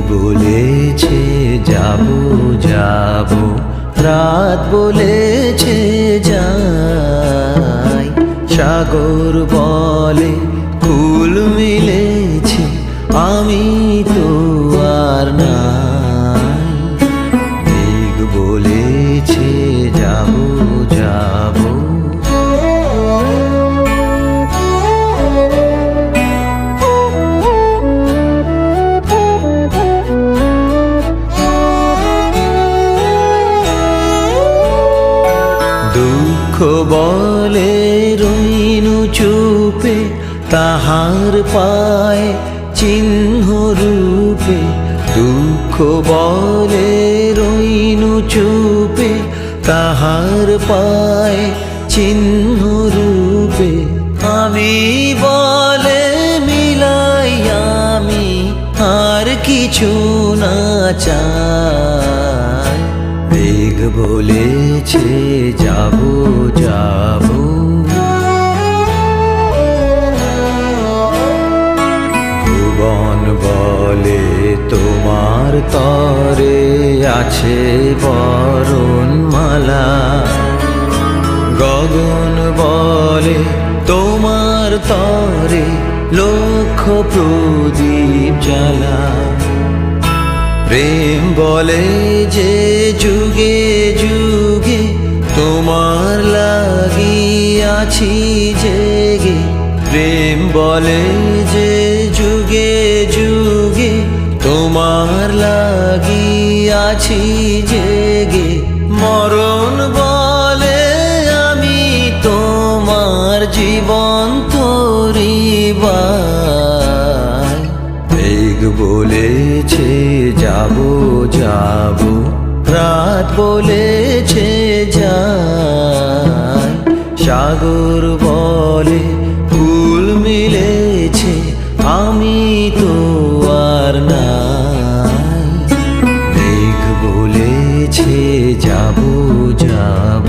বলেছে যাব যাব, রাত বলেছে যাই, সাগর বলে কুল মিলেছে, আমি তো আর নাই। মেঘ বলেছে যাব যাব, দুঃখ বলে রইনু চুপে, তাহার পায় চিহ্ন রূপে। দুঃখ বলে রইনু চুপে, তাহার পায় চিহ্ন রূপে। আমি বলে মিলাই আমি আর কিছু না চাই। মেঘ বলেছে যাব যাব, ভুবন বলে তোমার তরে আছে বরণমালা। গগন বলে তোমার তরে লক্ষ প্রদীপ জ্বালা। প্রেম বলে যে যুগে যুগে তোমার লাগিয়াছি জেগে। প্রেম বলে যে যুগে যুগে তোমার লাগিয়াছি জেগে। মরণ বলে আমি তোমার জীবন তরিবাই। মেঘ বলেছে যাব যাব, রাত বলেছে যাই, সাগর বলে কুল মিলেছে, আমি তো আর নাই। মেঘ বলেছে যাব যাব,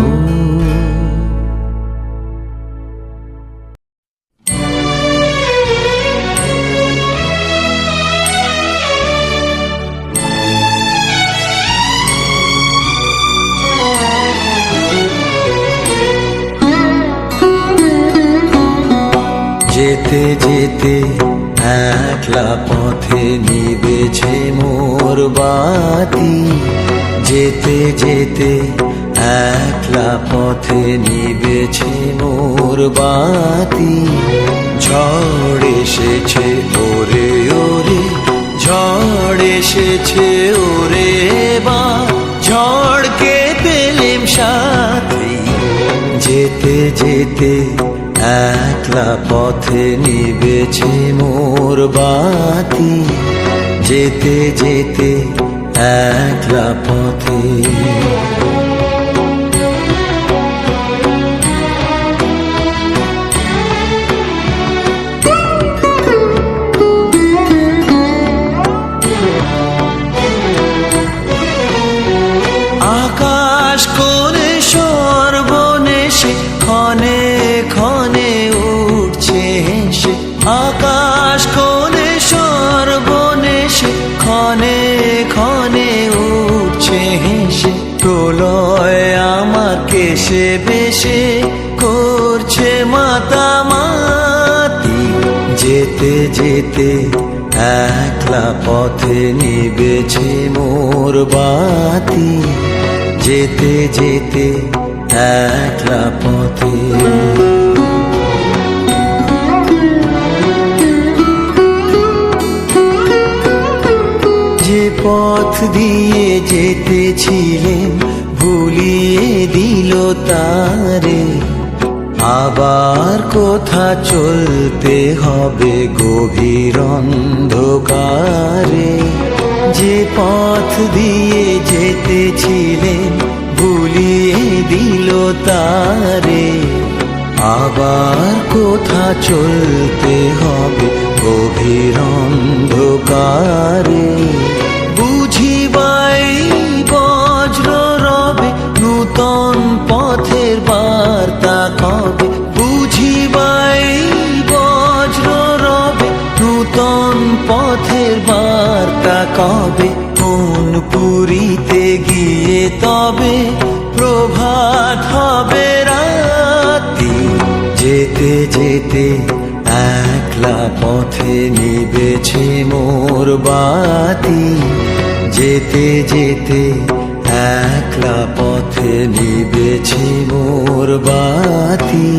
যেতে যেতে একলা পথে নিবেছে মোর বাতি। যেতে যেতে একলা পথে নিবেছে মোর বাতি। ঝড় এসেছে ওরে ওরে, ঝড় এসেছে ওরে বা, ঝড়কে পেলেম সাথী। যেতে যেতে একলা পথে নিবেছে মোর বাতি। যেতে যেতে একলা পথে, আকাশ কোণে সর্বনেশে ক্ষণে ক্ষণে উঠছে হেসে। আকাশ কোণে সর্বনেশে ক্ষণে ক্ষণে উঠছে হেসে। প্রলয় আমার কেশে বেশে করছে মাতামাতি। যেতে যেতে একলা পথে নিবেছে মোর বাতি। যেতে যেতে একলা পথে, যে পথ দিয়ে যেতেছিলেন ভুলিয়ে দিল তারে। আবার কোথা চলতে হবে গভীর অন্ধকারে। যে পথ দিয়ে যেতেছিলেন ভুলিয়ে দিল তারে। আবার কোথা চলতে হবে গভীর অন্ধকারে। বুঝিবাই বজ্র রবে নূতন পথের বার্তা কবে। বুঝিবাই বজ্র রবে নূতন পথের বার্তা কবে কোন পুরীতে গিয়ে তবে প্রভাত হবে রাতি। যেতে যেতে একলা পথে নিবেছে মোর বাতি। যেতে যেতে একলা পথে নিবেছে মোর বাতি।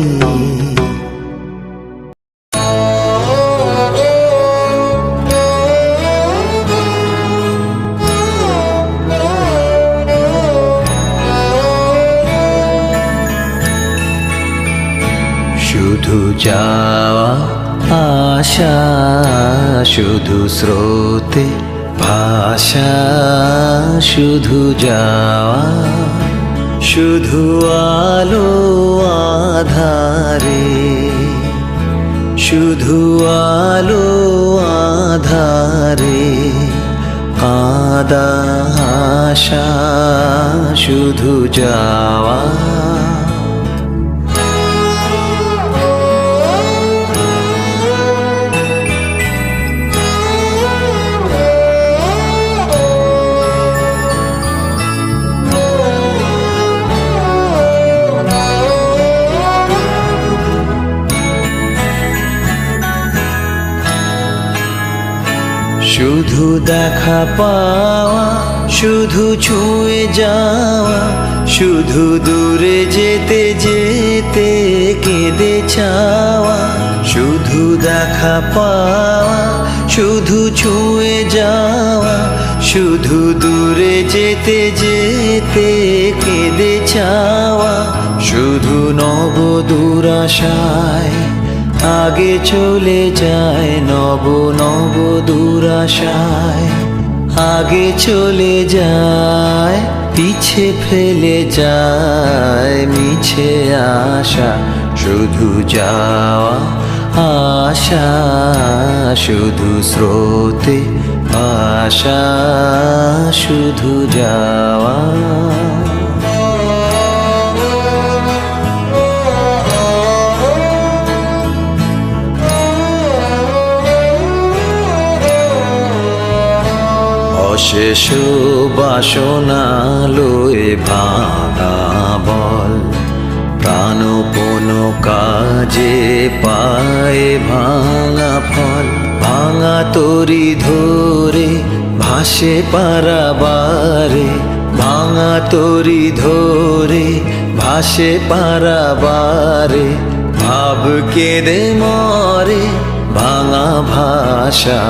শুধু যাওয়া আশা, শুধু স্রোতে ভাষা, শুধু যাওয়া, শুধু আলো আধারে, শুধু আলো আধারে কাঁদা আশা, শুধু যাওয়া। শুধু দেখা পাওয়া, শুধু ছুঁয়ে যাওয়া, শুধু দূরে যেতে যেতে কেঁদে চাওয়া। শুধু দেখা পাওয়া, শুধু ছুঁয়ে যাওয়া, শুধু দূরে যেতে যেতে কেঁদে চাওয়া। শুধু নব দুরাশায় আগে চলে যায়, নব নব দুরাশায় আগে চলে যায়, পিছে ফেলে যায় মিছে আশা। শুধু যাওয়া আশা, শুধু স্রোতে আশা, শুধু যাওয়া। অশেষ বাসনা লয়ে ভাঙা বল, প্রাণপণ কাজে পায়ে ভাঙা ফল। ভাঙা তরি ধরে ভাসে পারাবারে, ভাঙা তরি ধরে ভাসে পারাবারে। ভাব কেঁদে মরে ভাঙা ভাষা,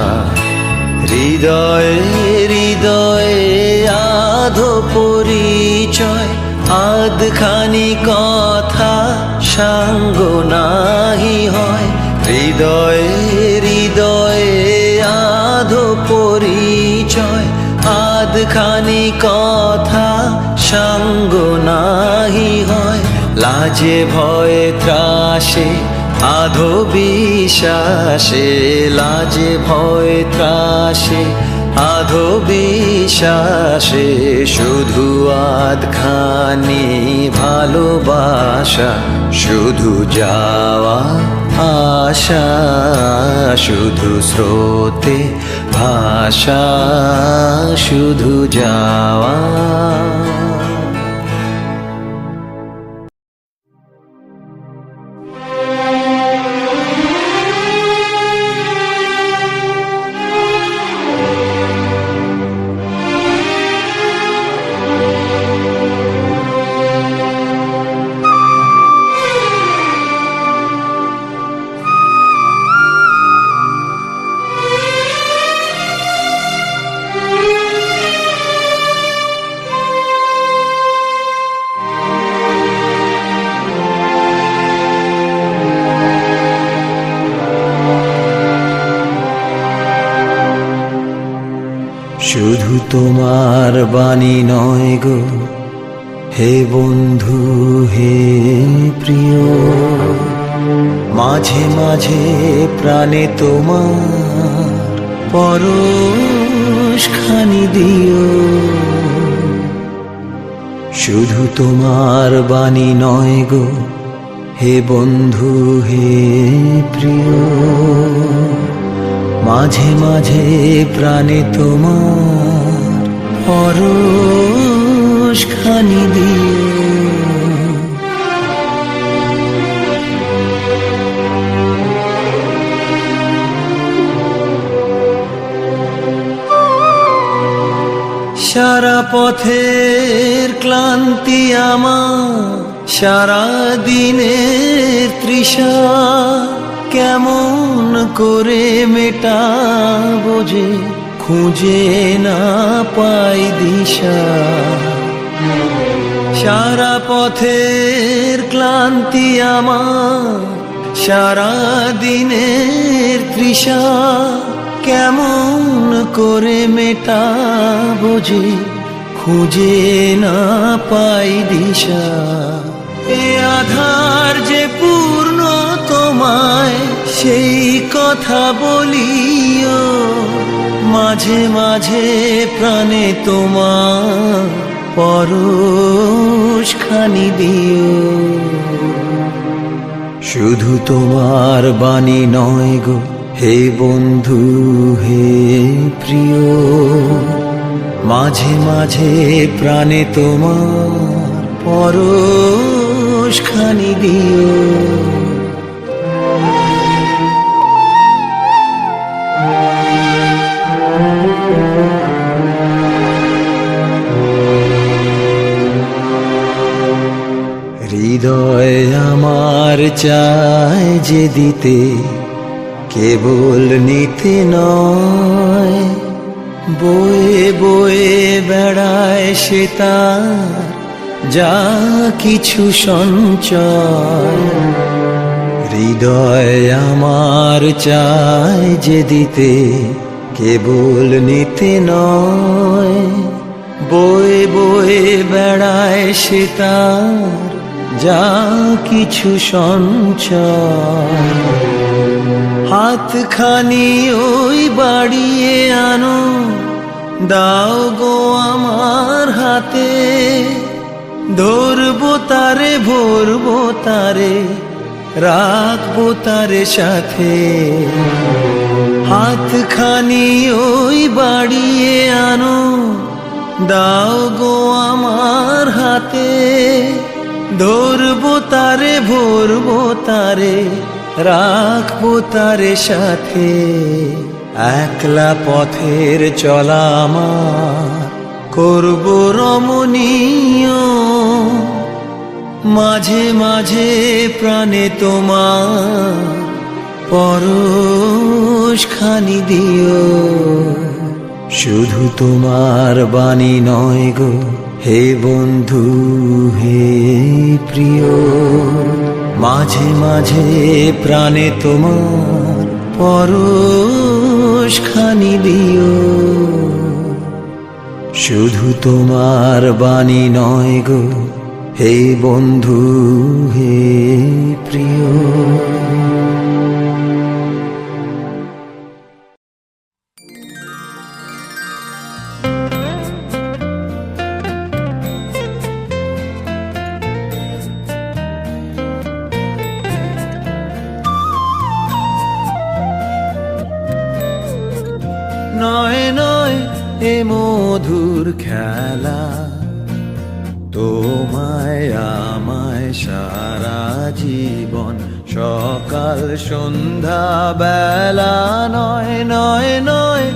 হৃদয়ে হৃদয়ে আধো পরিচয়। আধখানি কথা সাঙ্গ নাহি হয়, হৃদয়ে হৃদয়ে আধো পরিচয়। আধখানি কথা সাঙ্গ নাহি হয়, লাজে ভয়ে ত্রাসে আধো বিশ্বাসে। লাজে ভয়ে ত্রাসে আধো বিশ্বাসে, শুধু আধখানি ভালোবাসা। শুধু যাওয়া আশা, শুধু স্রোতে ভাষা, শুধু যাওয়া। শুধু তোমার বাণী নয় গো হে বন্ধু হে প্রিয়, মাঝে মাঝে প্রাণে তোমার পরশখানি দিও। শুধু তোমার বাণী নয় গো হে বন্ধু হে প্রিয়, মাঝে মাঝে প্রাণে তোমার পরশ খানি দিও। সারা পথের ক্লান্তি আমার, সারা দিনের তৃষা কেমন করে মেটাবো যে খুঁজে না পাই দিশা। সারা পথের ক্লান্তি আমার, সারা দিনের তৃষা কেমন করে মেটাবো যে খুঁজে না পাই দিশা। এ আধার যে পূর্ণ তোমায় সেই কথা বলিও, মাঝে মাঝে প্রাণে তোমার পরশ খানি দিও। শুধু তোমার বাণী নয় গো হে বন্ধু হে প্রিয়, মাঝে মাঝে প্রাণে তোমার পরশ খানি দিও। হৃদয় আমার চায় যে দিতে, কেবল নিতে নয়, বয়ে বয়ে বেড়ায় সে তার যা কিছু সঞ্চয়। হৃদয় আমার চায় যে দিতে, কেবল নিতে নয়, বয়ে বয়ে বেড়ায় সে তার যা কিছু সঞ্চয়। হাতখানি ওই বাড়িয়ে আনো, দাও গো আমার হাতে, ধরবো তারে ভরবো তারে, রাখবো তারে সাথে। হাতখানি ওই বাড়িয়ে আনো, দাও গো আমার হাতে, ধরবো তারে ভরবো তারে, রাখবো তারে সাথে। একলা পথের চলা আমার করবো রমণীয়, মাঝে মাঝে প্রাণে তোমার পরশ খানি দিও। শুধু তোমার বাণী নয় গো হে বন্ধু হে প্রিয়, মাঝে মাঝে প্রাণে তোমার পরশ খানি দিও। শুধু তোমার বাণী নয় গো হে বন্ধু হে প্রিয়। নয় নয় এ মধুর খেলা, তোমায় আমায় সারা জীবন সকাল সন্ধ্যা বেলা। নয় নয় নয়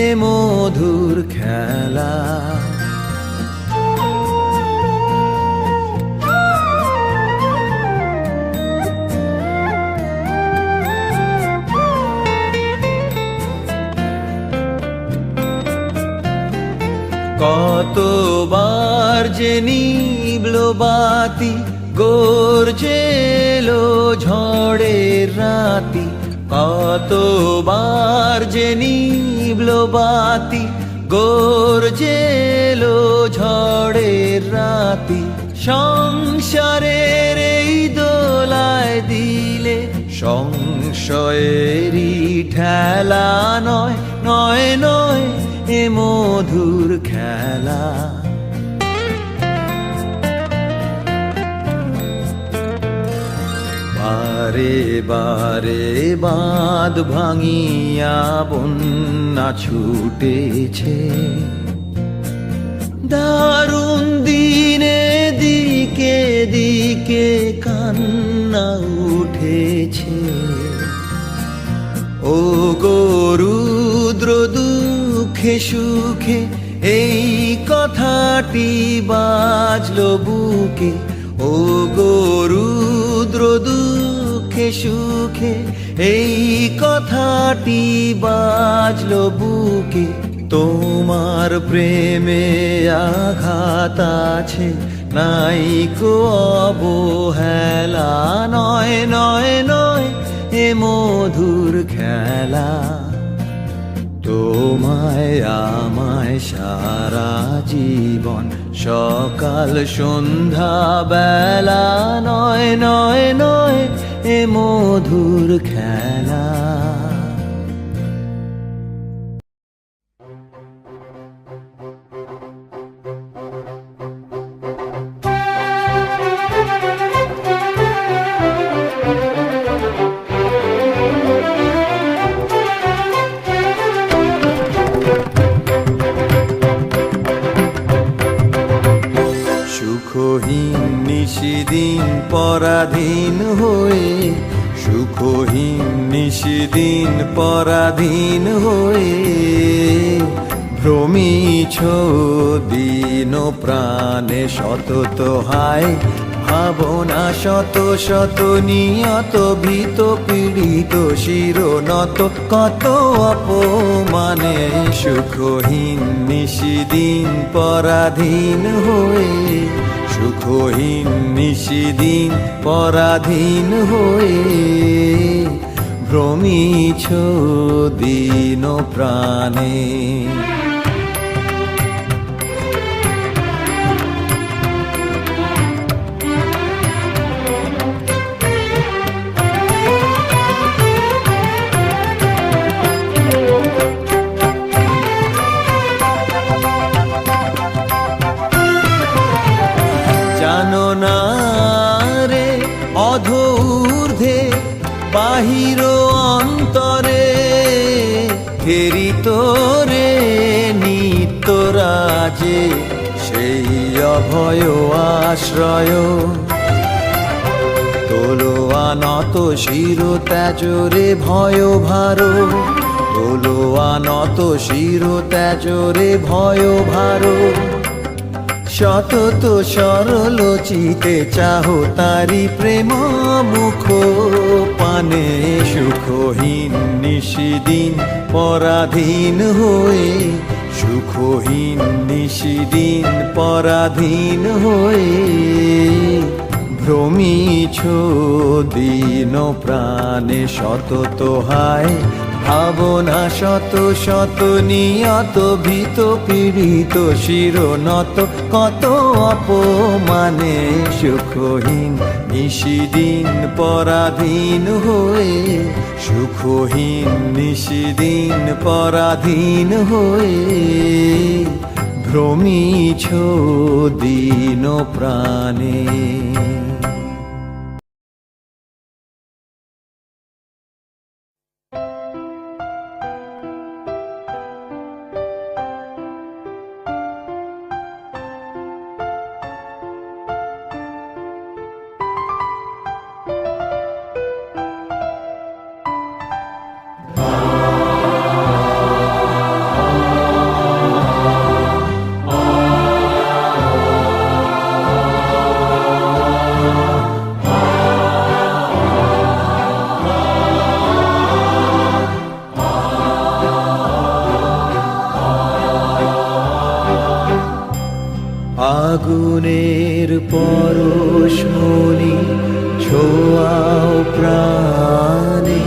এ মধুর খেলা, কতবার যে নিভলো বাতি, গর্জে এলো ঝড়ের রাতি। কতবার যে নিভলো বাতি, গর্জে এলো ঝড়ের রাতি। সংসারের এই দোলায় দিলে সংশয়েরই ঠেলা। নয় নয় নয় এ মধুর খেলা, বারে বারে বাঁধ ভাঙিয়া বন্যা ছুটেছে, দারুণ দিনে দিকে দিকে কান্না উঠেছে। ও গো রুদ্র দুঃখে সুখে এই কথাটি বাজলো বুকে, ও গো রুদ্র দুঃখে সুখে এই কথাটি বাজলো বুকে। তোমার প্রেমে আঘাত আছে, নাই কো অবহেলা, নয় নয় নয় এ মধুর খেলা। তোমায় আমায় সারা জীবন সকাল সন্ধ্যা বেলা, নয় নয় নয় এ মধুর খেলা। সুখহীন নিশিদিন পরাধীন হয়ে, সুখহীন নিশিদিন পরাধীন হয়ে, ভ্রমিছ দিন প্রাণে সতত হায় ভাবনা শত শত, নিয়ত ভীত পীড়িত শিরনত কত অপমানে। সুখহীন নিশিদিন পরাধীন হয়ে, সুখহীন নিশিদিন পরাধীন হয়ে, ভ্রমিছ দিন প্রাণে। জানো না রে অধূর্ধ্বে বাহির অন্তরে, ফেরি তোরে নিত্য রাজে সেই অভয় আশ্রয়। তোলো আনত শির ত্যাজরে ভয় ভার, তোলো আনত শির ত্যাজরে ভয় ভার। সতত সরল চিতে চাহো তারি প্রেম মুখ পানে। সুখহীন নিশিদিন পরাধীন হয়ে, সুখহীন নিশিদিন পরাধীন হয়ে, ভ্রমিছ দিন প্রাণে সতত হায় ভাবনা শত শত, নিয়ত ভীত পীড়িত শিরনত কত অপমানে। সুখহীন নিশিদিন পরাধীন হয়ে, সুখহীন নিশিদিন পরাধীন হয়ে, ভ্রমিছ দিন প্রাণে। আগুনের পরশমণি ছোঁয়াও প্রাণে,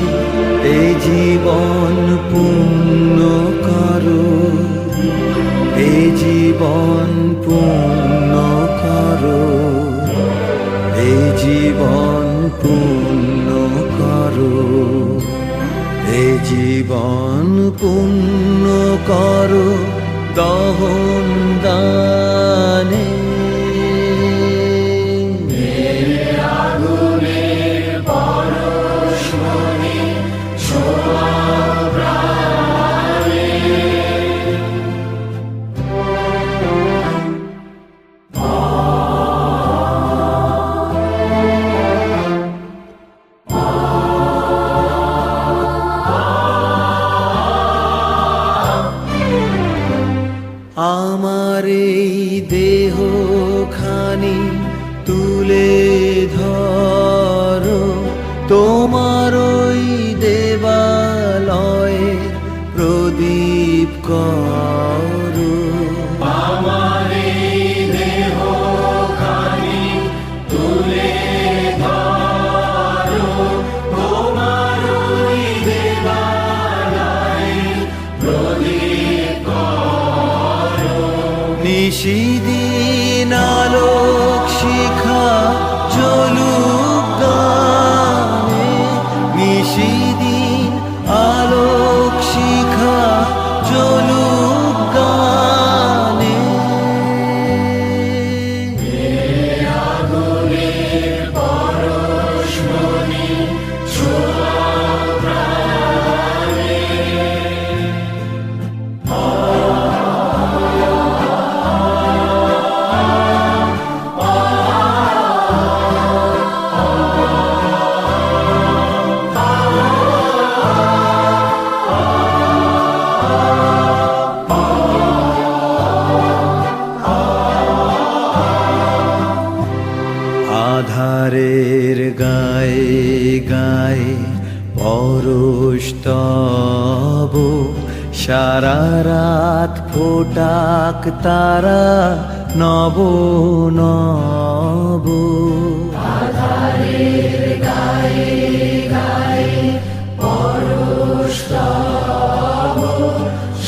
এ জীবন পূর্ণ করো, এ জীবন পূর্ণ করো, এ জীবন পূর্ণ করো, এ জীবন পূর্ণ করো দহন দানে। আগুনের পরশ আমার এই দেহ খানি তুলে ধরো, তোমার ওই দেবালয়ে প্রদীপ করো। আমার এই দেহ খানি তুলে ধরো, তোমার ওই দেবালয়ে প্রদীপ করো। নিশিদিন আলোক শিখা জ্বলুক গানে, নিশিদিন আলোক শিখা জ্বলুক গানে। আগুনের পরশমণি ছোঁয়াও প্রাণে। আধারের গায়ে গায়ে পরশ তব, সারা রাত ফোটাক তারা নব নব। আধারের গায়ে গায়ে পরশ তব,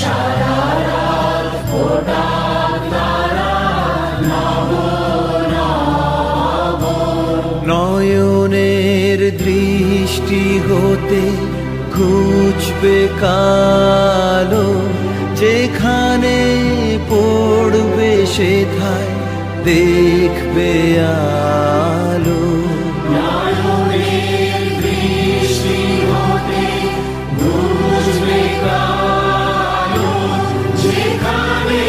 সারা রাত ফোটাক তারা নব নব। নয়নের দৃষ্টি হতে খুঁজবে কালো, যেখানে পড়বে সেথায় দেখবে আলো। নয়নের দৃষ্টি হতে খুঁজবে কালো, যেখানে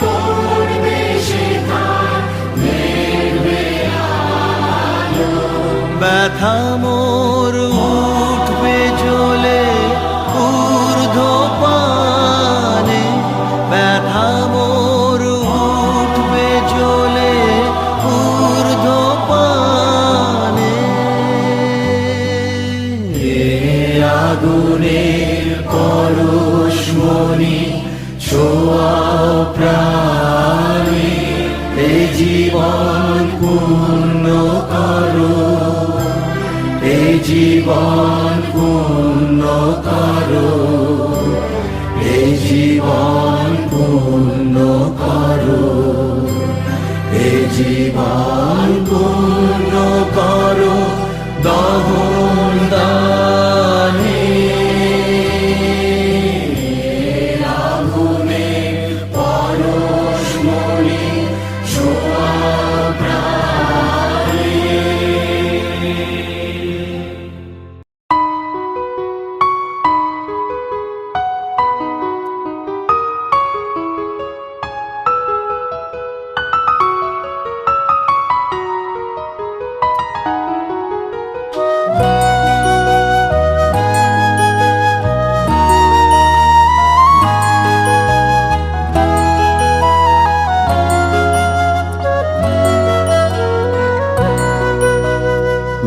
পড়বে সেখানে দেখবে আলো। ব্যথা মোর উঠবে জ্বলে ঊর্ধ্বপানে, ব্যথা মোর উঠবে জ্বলে ঊর্ধ্বপানে। আগুনের পরশমণি ছোঁয়াও প্রাণে, এ জীবন পূর্ণ করো, এ জীবন পূর্ণ করো, এ জীবন পূর্ণ করো, এ জীবন পূর্ণ করো দহন দানে। আগুনের পরশমণি ছোঁয়াও প্রাণে।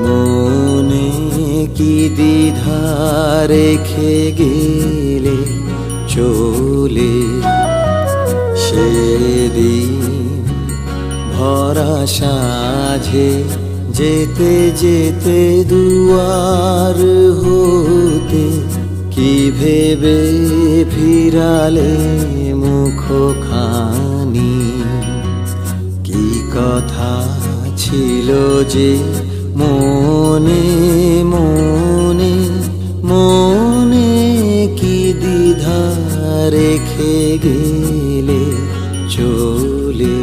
মনে কি দ্বিধা রেখে গেলে চলে, সেদিন ভরা সাঁঝে যেতে যেতে দুয়ার হতে কি ভেবে ফিরালে মুখখানি। কি কথা ছিল যে মনে মনে মনে, কি দ্বিধা রেখে গেলে চলে।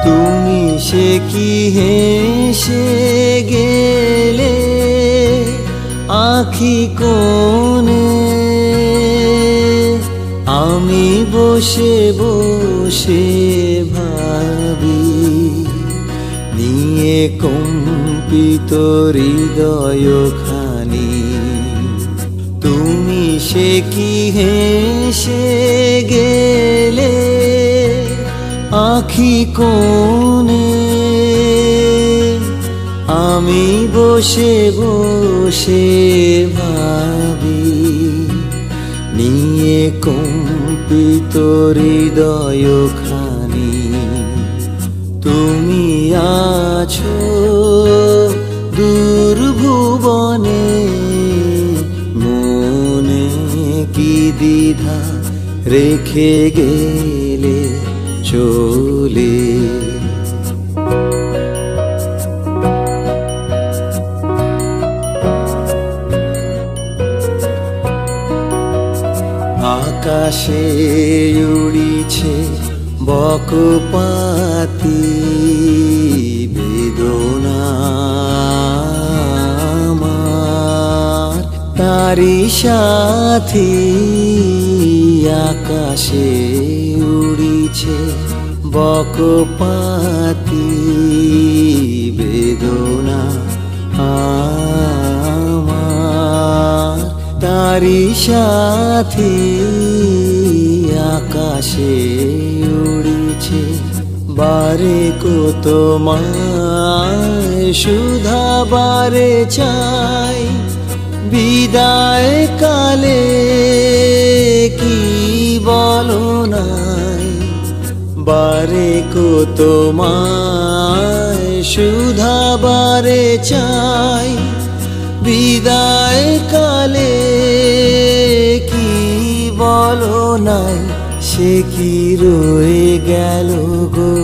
তুমি সে কি হেসে গেলে আখি কোণে, আমি বসে বসে বসে ভাবি, নিয়ে কম্পিত হৃদয় খানি, তুমি সে কি হেসে গেলে আখি কোণে, আমি বসে বসে ভাবি, নিয়ে কম্পিত হৃদয় খানি, তুমি আছো দূর ভুবনে, মনে কি দ্বিধা রেখে গেলে চলে। আকাশে উড়িছে বকপাতি, বেদনা আমার তারি সাথী, আকাশে উড়িছে বকপাতি, বেদনা আমার তারি সাথী, আকাশে উড়িছে বারে কত মায়, সুধা বারে চাই বিদায় কালে, কি বলো নাই বারে কত মায়, সুধা বারে চাই বিদায় কালে, কি বলো নাই সে কি রয়ে গেল গো,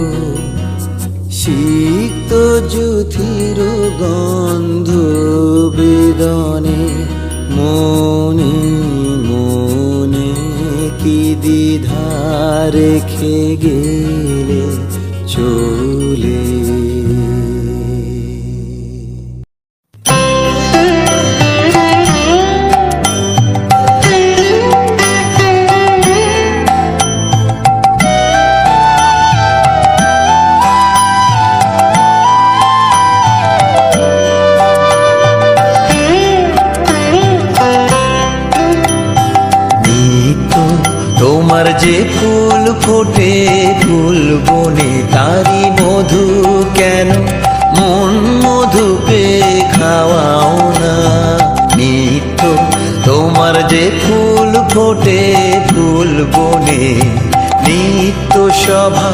সিক্ত জ্যোতির গন্ধ বেদনে, মনে মনে কি দ্বিধা রেখে গেলে চলে। তোমার যে ফুল ফোটে ফুল বনে, তারি মধু কেন মন মধু পে খাওয়াও না। নিত্য তোমার যে ফুল ফোটে ফুল বনে, নিত্য সভা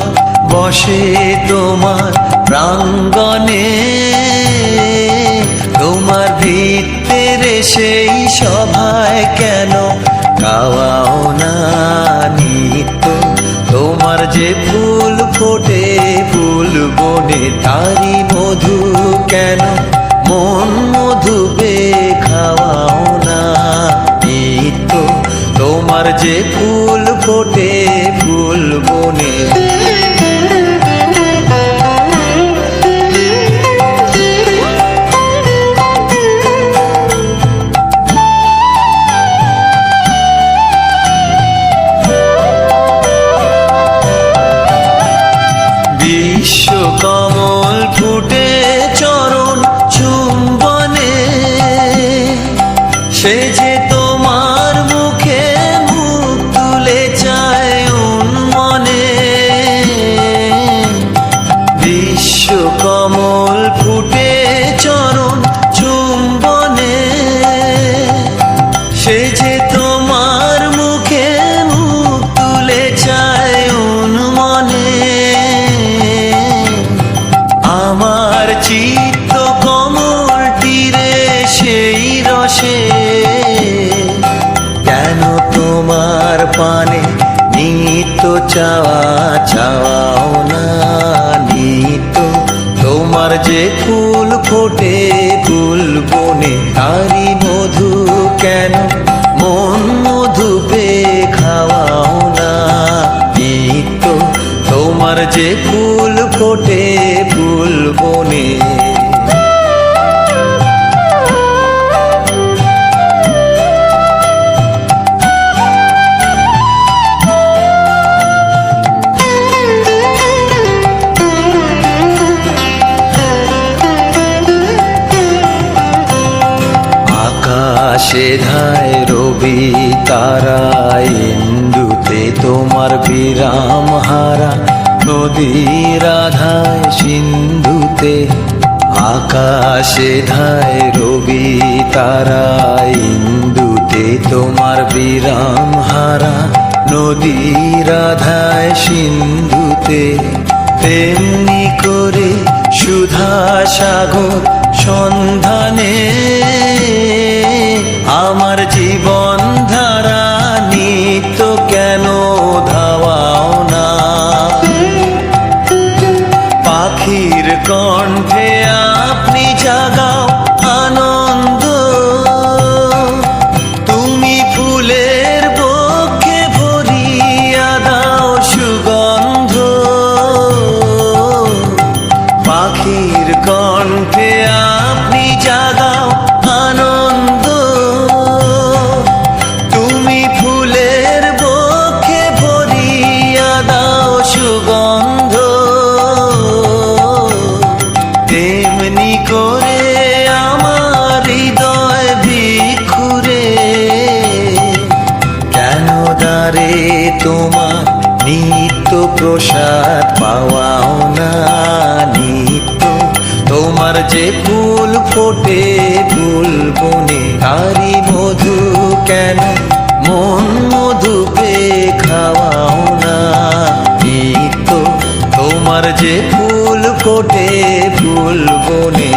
বসে তোমার প্রাঙ্গণে, তোমার ভিত্তের সেই সভায় কেন খাওয়াও না। নিত্য তোমার যে ফুল ফোটে ফুল বনে, তারি মধু কেন মন মধু পে খাওয়াও না। নিত্য তোমার যে ফুল ফোটে ফুল বনে, কমল ফুটে চরণ চুম্বনে, সে যে তোমার মুখে মুখ তুলে চায় উন্মনে। বিশ্ব কমল ফুটে চরণ চুম্বনে, সে যে তোমার মুখে মুখ তুলে চায় উন্মনে। আমার চিত্ত কমল তীরে সেই রসে, কেন তোমার পানে নিত্য চাওয়া চাওয়াও না। নিত্য তোমার যে ফুল ফোটে ফুল বনে, তারি মধু কেন মন মধু পে খাওয়াও না। নিত্য তোমার যে ফুল ফোটে ফুল বনে, ধায় রবি তারা ইন্দুতে তোমার বিরাম হারা নদীর আধায় সিন্ধুতে আকাশে ধায় রবি তারা ইন্দুতে তোমার বিরাম হারা নদীর আধায় সিন্ধুতে তেমনি করে সুধা সাগর সন্ধানে আমার জীবন ধারা নিত্য কেন ধাওয়াও না পাখির কণ্ঠে আপনি জাগাও আনন্দ তুমি ফুলের বক্ষে ভরিয়া দাও সুগন্ধ পাখির কণ্ঠে আপনি জাগাও আনন্দ তুমি ফুলের বক্ষে ভরিয়া দাও সুগন্ধ তেমনি করে আমার হৃদয় ভিক্ষুরে কেন দ্বারে তোমার নিত্য প্রসাদ পাওয়াও না নিত্য তোমার যে ফুল ফোটে ফুল বনে তারি মধু কেন মন মধু পে খাওয়াও না নিত্য তোমার যে ফুল ফোটে ফুল বনে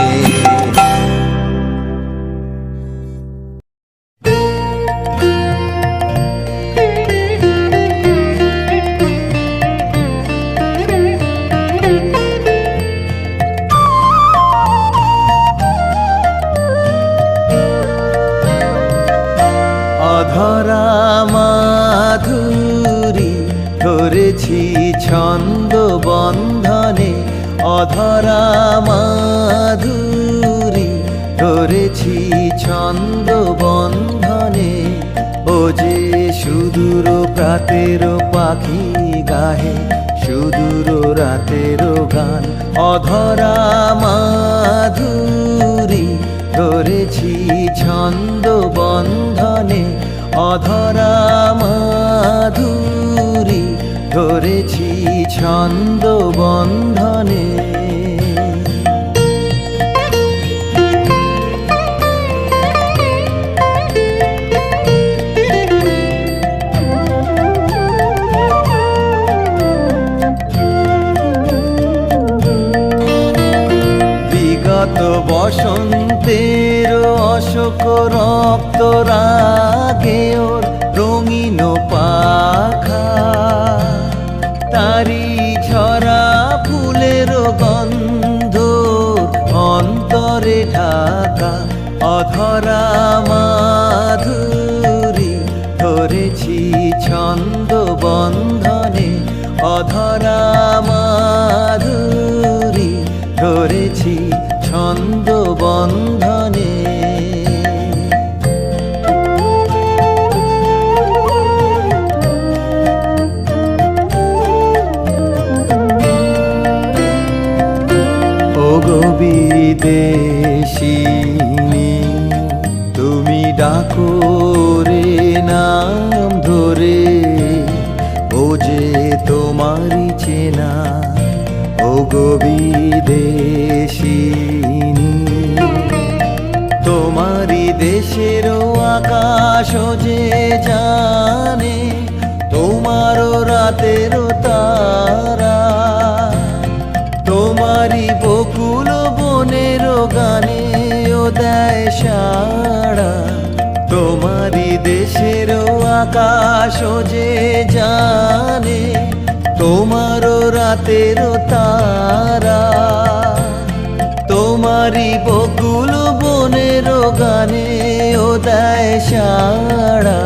অধরা মাধুরী ধরেছি ছন্দ বন্ধনে অধরা মাধুরী ধরেছি ছন্দ বন্ধনে ও যে সুদূর প্রাতের পাখি গাহে সুদূর রাতের গান অধরা মাধুরী ধরেছি ছন্দ বন্ধনে অধরা মাধুরী ধরেছি ছন্দ বন্ধনে বিগত বসন্তের অশোক রক্ত রাগে ওর রঙিন পাখা তারি ঝরা ফুলের গন্ধ অন্তরে ঢাকা অধরা মাধুরী ধরেছি ছন্দ বন্ধনে অধরা মাধুরী ধরেছি ছন্দ বন্ধনে ওগো বিদেশিনী তুমি ডাকো রে নাম ধরে ও যে তোমারই চেনা ওগো বিদেশিনী তোমারই দেশের আকাশ যে জানে তোমারও রাতের তারা তোমারই বকুল বনের গানে ও দেয় সাড়া তোমারই দেশের আকাশ যে জানে তোমারও রাতের তারা তোমারই বকুল বনের গানে ও দেয় সাড়া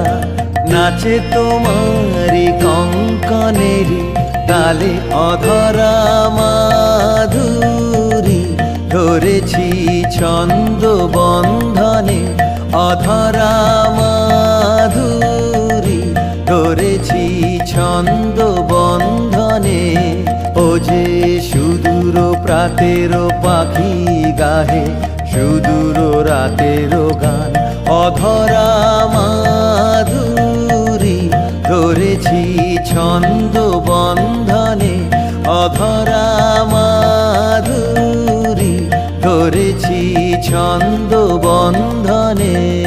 নাচে তোমারই কঙ্কনেরই তালে অধরা মাধুরী ধরেছি ছন্দ বন্ধনে অধরা মাধুরী ধরেছি ছন্দ বন্ধনে ও যে সুদূর প্রাতের পাখি গাহে সুদূর রাতেরও গান অধরা মাধুরী ধরেছি ছন্দ বন্ধনে অধরা মাধুরী ধরেছি ছন্দ বন্ধনে